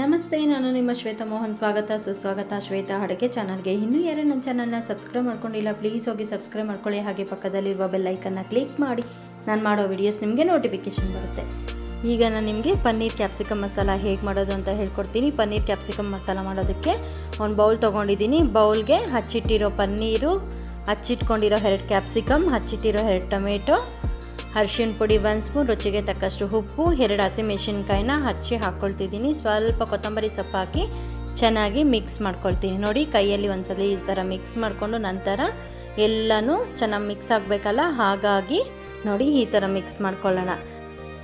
ನಮಸ್ತೆ, ನಾನು ನಿಮ್ಮ ಶ್ವೇತಾ ಮೋಹನ್. ಸ್ವಾಗತ ಸುಸ್ವಾಗತ ಶ್ವೇತಾ ಅಡುಗೆ ಚಾನಲ್ಗೆ. ಇನ್ನೂ ಯಾರು ನನ್ನ ಚಾನಲ್ನ ಸಬ್ಸ್ಕ್ರೈಬ್ ಮಾಡ್ಕೊಂಡಿಲ್ಲ, ಪ್ಲೀಸ್ ಹೋಗಿ ಸಬ್ಸ್ಕ್ರೈಬ್ ಮಾಡ್ಕೊಳ್ಳಿ. ಹಾಗೆ ಪಕ್ಕದಲ್ಲಿರುವ ಬೆಲ್ ಐಕನ್ನ ಕ್ಲಿಕ್ ಮಾಡಿ ನಾನು ಮಾಡೋ ವಿಡಿಯೋಸ್ ನಿಮಗೆ ನೋಟಿಫಿಕೇಷನ್ ಬರುತ್ತೆ. ಈಗ ನಾನು ನಿಮಗೆ ಪನ್ನೀರ್ ಕ್ಯಾಪ್ಸಿಕಮ್ ಮಸಾಲ ಹೇಗೆ ಮಾಡೋದು ಅಂತ ಹೇಳ್ಕೊಡ್ತೀನಿ. ಪನ್ನೀರ್ ಕ್ಯಾಪ್ಸಿಕಮ್ ಮಸಾಲ ಮಾಡೋದಕ್ಕೆ ಒಂದು ಬೌಲ್ ತೊಗೊಂಡಿದ್ದೀನಿ. ಬೌಲ್ಗೆ ಹಚ್ಚಿಟ್ಟಿರೋ ಪನ್ನೀರು, ಹಚ್ಚಿಟ್ಕೊಂಡಿರೋ 2 ಕ್ಯಾಪ್ಸಿಕಮ್, ಹಚ್ಚಿಟ್ಟಿರೋ 2 ಟೊಮೆಟೊ, ಅರಿಶಿಣ ಪುಡಿ 1 ಸ್ಪೂನ್, ರುಚಿಗೆ ತಕ್ಕಷ್ಟು ಉಪ್ಪು, 2 ಹಸಿಮೆಣಸಿನ್ಕಾಯಿನ ಹಚ್ಚಿ ಹಾಕ್ಕೊಳ್ತಿದ್ದೀನಿ. ಸ್ವಲ್ಪ ಕೊತ್ತಂಬರಿ ಸೊಪ್ಪು ಹಾಕಿ ಚೆನ್ನಾಗಿ ಮಿಕ್ಸ್ ಮಾಡ್ಕೊಳ್ತೀನಿ. ನೋಡಿ, ಕೈಯಲ್ಲಿ ಒಂದ್ಸಲ ಈ ಥರ ಮಿಕ್ಸ್ ಮಾಡಿಕೊಂಡು ನಂತರ ಎಲ್ಲನೂ ಚೆನ್ನಾಗಿ ಮಿಕ್ಸ್ ಆಗಬೇಕಲ್ಲ, ಹಾಗಾಗಿ ನೋಡಿ ಈ ಥರ ಮಿಕ್ಸ್ ಮಾಡ್ಕೊಳ್ಳೋಣ.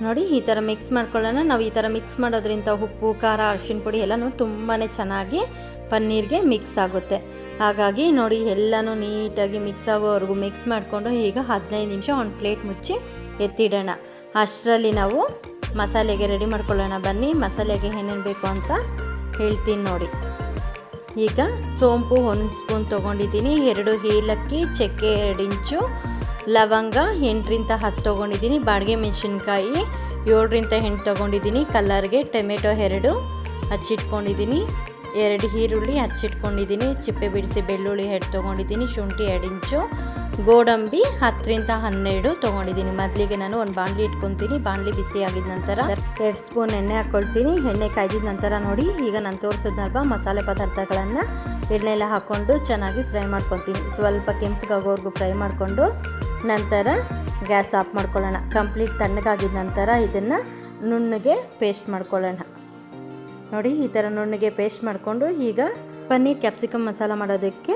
ನೋಡಿ ಈ ಥರ ಮಿಕ್ಸ್ ಮಾಡ್ಕೊಳ್ಳೋಣ. ನಾವು ಈ ಥರ ಮಿಕ್ಸ್ ಮಾಡೋದ್ರಿಂದ ಉಪ್ಪು, ಖಾರ, ಅರಿಶಿಣ ಪುಡಿ ಎಲ್ಲನೂ ತುಂಬಾ ಚೆನ್ನಾಗಿ ಪನ್ನೀರ್ಗೆ ಮಿಕ್ಸ್ ಆಗುತ್ತೆ. ಹಾಗಾಗಿ ನೋಡಿ ಎಲ್ಲನೂ ನೀಟಾಗಿ ಮಿಕ್ಸ್ ಆಗೋವರೆಗೂ ಮಿಕ್ಸ್ ಮಾಡಿಕೊಂಡು ಈಗ 15 ನಿಮಿಷ ಒಂದು ಪ್ಲೇಟ್ ಮುಚ್ಚಿ ಎತ್ತಿಡೋಣ. ಅಷ್ಟರಲ್ಲಿ ನಾವು ಮಸಾಲೆಗೆ ರೆಡಿ ಮಾಡ್ಕೊಳ್ಳೋಣ. ಬನ್ನಿ, ಮಸಾಲೆಗೆ ಏನೇನು ಬೇಕು ಅಂತ ಹೇಳ್ತೀನಿ ನೋಡಿ. ಈಗ ಸೋಂಪು 1 ಸ್ಪೂನ್ ತೊಗೊಂಡಿದ್ದೀನಿ, 2 ಏಲಕ್ಕಿ, ಚಕ್ಕೆ 2 ಇಂಚು, ಲವಂಗ 8ರಿಂದ 10 ತೊಗೊಂಡಿದ್ದೀನಿ, ಬಾಡಿಗೆ ಮೆಣಸಿನ್ಕಾಯಿ 7ರಿಂದ 8 ತೊಗೊಂಡಿದ್ದೀನಿ, ಕಲರ್ಗೆ ಟೊಮೆಟೊ 2 ಹಚ್ಚಿಟ್ಕೊಂಡಿದ್ದೀನಿ, 2 ಈರುಳ್ಳಿ ಹಚ್ಚಿಟ್ಕೊಂಡಿದ್ದೀನಿ, ಚಿಪ್ಪೆ ಬಿಡಿಸಿ ಬೆಳ್ಳುಳ್ಳಿ 2 ತೊಗೊಂಡಿದ್ದೀನಿ, ಶುಂಠಿ 2 ಇಂಚು, ಗೋಡಂಬಿ 10ರಿಂದ 12 ತೊಗೊಂಡಿದ್ದೀನಿ. ಮೊದಲಿಗೆ ನಾನು ಒಂದು ಬಾಣಲಿ ಇಟ್ಕೊತೀನಿ. ಬಾಣಲಿ ಬಿಸಿ ಆಗಿದ ನಂತರ 2 ಸ್ಪೂನ್ ಎಣ್ಣೆ ಹಾಕ್ಕೊಳ್ತೀನಿ. ಎಣ್ಣೆ ಕಾಯ್ದಿದ ನಂತರ ನೋಡಿ ಈಗ ನಾನು ತೋರಿಸಿದ್ನಲ್ವ ಮಸಾಲೆ ಪದಾರ್ಥಗಳನ್ನು ಎಣ್ಣೆಲ್ಲ ಹಾಕ್ಕೊಂಡು ಚೆನ್ನಾಗಿ ಫ್ರೈ ಮಾಡ್ಕೊತೀನಿ. ಸ್ವಲ್ಪ ಕೆಂಪಗಾಗೋವರೆಗೂ ಫ್ರೈ ಮಾಡಿಕೊಂಡು ನಂತರ ಗ್ಯಾಸ್ ಆಫ್ ಮಾಡ್ಕೊಳ್ಳೋಣ. ಕಂಪ್ಲೀಟ್ ತಣ್ಣಗಾಗಿದ ನಂತರ ಇದನ್ನು ನುಣ್ಣಗೆ ಪೇಸ್ಟ್ ಮಾಡ್ಕೊಳ್ಳೋಣ. ನೋಡಿ ಈ ಥರ ನುಣ್ಣಗೆ ಪೇಸ್ಟ್ ಮಾಡಿಕೊಂಡು ಈಗ ಪನ್ನೀರ್ ಕ್ಯಾಪ್ಸಿಕಮ್ ಮಸಾಲ ಮಾಡೋದಕ್ಕೆ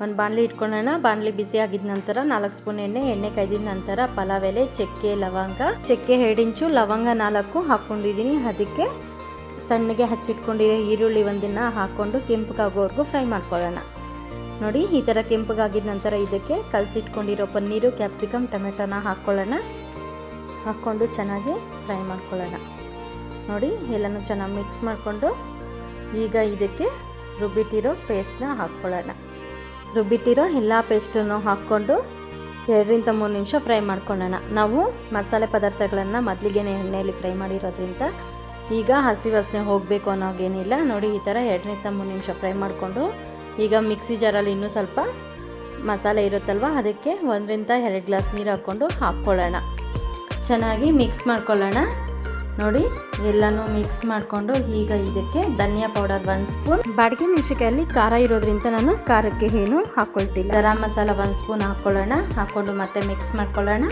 ಒಂದು ಬಾಣಲಿ ಇಟ್ಕೊಳ್ಳೋಣ. ಬಾಣಲಿ ಬಿಸಿ ಆಗಿದ ನಂತರ 4 ಸ್ಪೂನ್ ಎಣ್ಣೆ ಕಾಯ್ದಿದ ನಂತರ ಪಲಾವ್ ಎಲೆ, ಚಕ್ಕೆ, ಲವಂಗ, ಚಕ್ಕೆ 2 ಇಂಚು, ಲವಂಗ 4 ಹಾಕ್ಕೊಂಡಿದ್ದೀನಿ. ಅದಕ್ಕೆ ಸಣ್ಣಗೆ ಹಚ್ಚಿಟ್ಕೊಂಡಿರೋ ಈರುಳ್ಳಿ ಒಂದನ್ನು ಹಾಕ್ಕೊಂಡು ಕೆಂಪಗಾಗೋವರೆಗೂ ಫ್ರೈ ಮಾಡ್ಕೊಳ್ಳೋಣ. ನೋಡಿ ಈ ಥರ ಕೆಂಪಗಾಗಿದ ನಂತರ ಇದಕ್ಕೆ ಕಲಸಿಟ್ಕೊಂಡಿರೋ ಪನ್ನೀರು, ಕ್ಯಾಪ್ಸಿಕಮ್, ಟೊಮೆಟೊನ ಹಾಕ್ಕೊಳ್ಳೋಣ. ಹಾಕ್ಕೊಂಡು ಚೆನ್ನಾಗಿ ಫ್ರೈ ಮಾಡ್ಕೊಳ್ಳೋಣ. ನೋಡಿ ಎಲ್ಲನೂ ಚೆನ್ನಾಗಿ ಮಿಕ್ಸ್ ಮಾಡಿಕೊಂಡು ಈಗ ಇದಕ್ಕೆ ರುಬ್ಬಿಟ್ಟಿರೋ ಪೇಸ್ಟ್ನ ಹಾಕ್ಕೊಳ್ಳೋಣ. ರುಬ್ಬಿಟ್ಟಿರೋ ಎಲ್ಲ ಪೇಸ್ಟನ್ನು ಹಾಕ್ಕೊಂಡು 2ರಿಂದ 3 ನಿಮಿಷ ಫ್ರೈ ಮಾಡ್ಕೊಳ್ಳೋಣ. ನಾವು ಮಸಾಲೆ ಪದಾರ್ಥಗಳನ್ನು ಮೊದಲಿಗೆ ಎಣ್ಣೆಯಲ್ಲಿ ಫ್ರೈ ಮಾಡಿರೋದ್ರಿಂದ ಈಗ ಹಸಿ ವಾಸನೆ ಹೋಗಬೇಕು ಅನ್ನೋಗೇನಿಲ್ಲ. ನೋಡಿ ಈ ಥರ 2ರಿಂದ 3 ನಿಮಿಷ ಫ್ರೈ ಮಾಡಿಕೊಂಡು ಈಗ ಮಿಕ್ಸಿ ಜಾರಲ್ಲಿ ಇನ್ನೂ ಸ್ವಲ್ಪ ಮಸಾಲೆ ಇರುತ್ತಲ್ವ, ಅದಕ್ಕೆ 1ರಿಂದ 2 ಗ್ಲಾಸ್ ನೀರು ಹಾಕ್ಕೊಳ್ಳೋಣ. ಚೆನ್ನಾಗಿ ಮಿಕ್ಸ್ ಮಾಡ್ಕೊಳ್ಳೋಣ. ನೋಡಿ ಎಲ್ಲನೂ ಮಿಕ್ಸ್ ಮಾಡಿಕೊಂಡು ಈಗ ಇದಕ್ಕೆ ಧನಿಯಾ ಪೌಡರ್ 1 ಸ್ಪೂನ್, ಬಾಡಿಗೆ ಮೆಣಸಿನಕಾಯಲ್ಲಿ ಖಾರ ಇರೋದ್ರಿಂದ ನಾನು ಖಾರಕ್ಕೆ ಏನು ಹಾಕ್ಕೊಳ್ತಿಲ್ಲ, ಗರಂ ಮಸಾಲ 1 ಸ್ಪೂನ್ ಹಾಕ್ಕೊಳ್ಳೋಣ. ಹಾಕ್ಕೊಂಡು ಮತ್ತೆ ಮಿಕ್ಸ್ ಮಾಡ್ಕೊಳ್ಳೋಣ.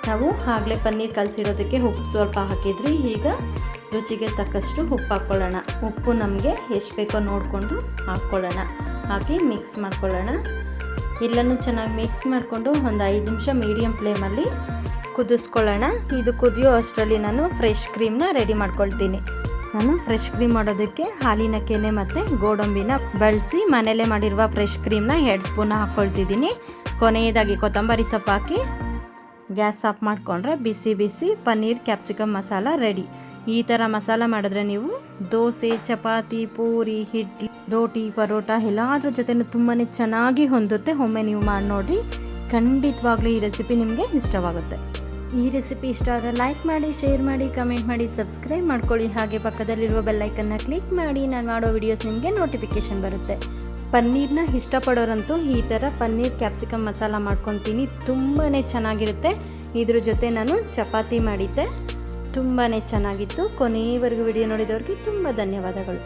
ನಾವು ಆಗಲೇ ಪನ್ನೀರ್ ಕಲಸಿಡೋದಕ್ಕೆ ಉಪ್ಪು ಸ್ವಲ್ಪ ಹಾಕಿದ್ರಿ. ಈಗ ರುಚಿಗೆ ತಕ್ಕಷ್ಟು ಉಪ್ಪು ಹಾಕ್ಕೊಳ್ಳೋಣ. ಉಪ್ಪು ನಮಗೆ ಎಷ್ಟು ಬೇಕೋ ನೋಡಿಕೊಂಡು ಹಾಕ್ಕೊಳ್ಳೋಣ. ಹಾಕಿ ಮಿಕ್ಸ್ ಮಾಡ್ಕೊಳ್ಳೋಣ. ಎಲ್ಲನೂ ಚೆನ್ನಾಗಿ ಮಿಕ್ಸ್ ಮಾಡಿಕೊಂಡು ಒಂದು 5 ನಿಮಿಷ ಮೀಡಿಯಮ್ ಫ್ಲೇಮಲ್ಲಿ ಕುದಿಸ್ಕೊಳ್ಳೋಣ. ಇದು ಕುದಿಯೋ ಅಷ್ಟರಲ್ಲಿ ನಾನು ಫ್ರೆಶ್ ಕ್ರೀಮ್ನ ರೆಡಿ ಮಾಡ್ಕೊಳ್ತೀನಿ. ನಾನು ಫ್ರೆಶ್ ಕ್ರೀಮ್ ಮಾಡೋದಕ್ಕೆ ಹಾಲಿನ ಕೆನೆ ಮತ್ತು ಗೋಡಂಬಿನ ಬಳಸಿ ಮನೆಯಲ್ಲೇ ಮಾಡಿರುವ ಫ್ರೆಶ್ ಕ್ರೀಮ್ನ 2 ಸ್ಪೂನ್ ಹಾಕ್ಕೊಳ್ತಿದ್ದೀನಿ. ಕೊನೆಯದಾಗಿ ಕೊತ್ತಂಬರಿ ಸೊಪ್ಪು ಹಾಕಿ ಗ್ಯಾಸ್ ಆಫ್ ಮಾಡಿಕೊಂಡ್ರೆ ಬಿಸಿ ಬಿಸಿ ಪನ್ನೀರ್ ಕ್ಯಾಪ್ಸಿಕಮ್ ಮಸಾಲ ರೆಡಿ. ಈ ಥರ ಮಸಾಲ ಮಾಡಿದ್ರೆ ನೀವು ದೋಸೆ, ಚಪಾತಿ, ಪೂರಿ, ಇಡ್ಲಿ, ರೋಟಿ, ಪರೋಟ ಎಲ್ಲಾದ್ರ ಜೊತೆನೂ ತುಂಬಾ ಚೆನ್ನಾಗಿ ಹೊಂದುತ್ತೆ. ಒಮ್ಮೆ ನೀವು ಮಾಡಿ ನೋಡಿರಿ, ಖಂಡಿತವಾಗ್ಲೂ ಈ ರೆಸಿಪಿ ನಿಮಗೆ ಇಷ್ಟವಾಗುತ್ತೆ. ಈ ರೆಸಿಪಿ ಇಷ್ಟ ಆದರೆ ಲೈಕ್ ಮಾಡಿ, ಶೇರ್ ಮಾಡಿ, ಕಮೆಂಟ್ ಮಾಡಿ, ಸಬ್ಸ್ಕ್ರೈಬ್ ಮಾಡ್ಕೊಳ್ಳಿ. ಹಾಗೆ ಪಕ್ಕದಲ್ಲಿರುವ ಬೆಲ್ಲೈಕನ್ನ ಕ್ಲಿಕ್ ಮಾಡಿ ನಾನು ಮಾಡೋ ವಿಡಿಯೋಸ್ ನಿಮಗೆ ನೋಟಿಫಿಕೇಷನ್ ಬರುತ್ತೆ. ಪನ್ನೀರ್ನ ಇಷ್ಟಪಡೋರಂತೂ ಈ ಥರ ಪನ್ನೀರ್ ಕ್ಯಾಪ್ಸಿಕಮ್ ಮಸಾಲ ಮಾಡ್ಕೊತೀನಿ. ತುಂಬಾ ಚೆನ್ನಾಗಿರುತ್ತೆ. ಇದ್ರ ಜೊತೆ ನಾನು ಚಪಾತಿ ಮಾಡಿದ್ದೆ, ತುಂಬಾ ಚೆನ್ನಾಗಿತ್ತು. ಕೊನೆಯವರೆಗೂ ವಿಡಿಯೋ ನೋಡಿದವ್ರಿಗೆ ತುಂಬ ಧನ್ಯವಾದಗಳು.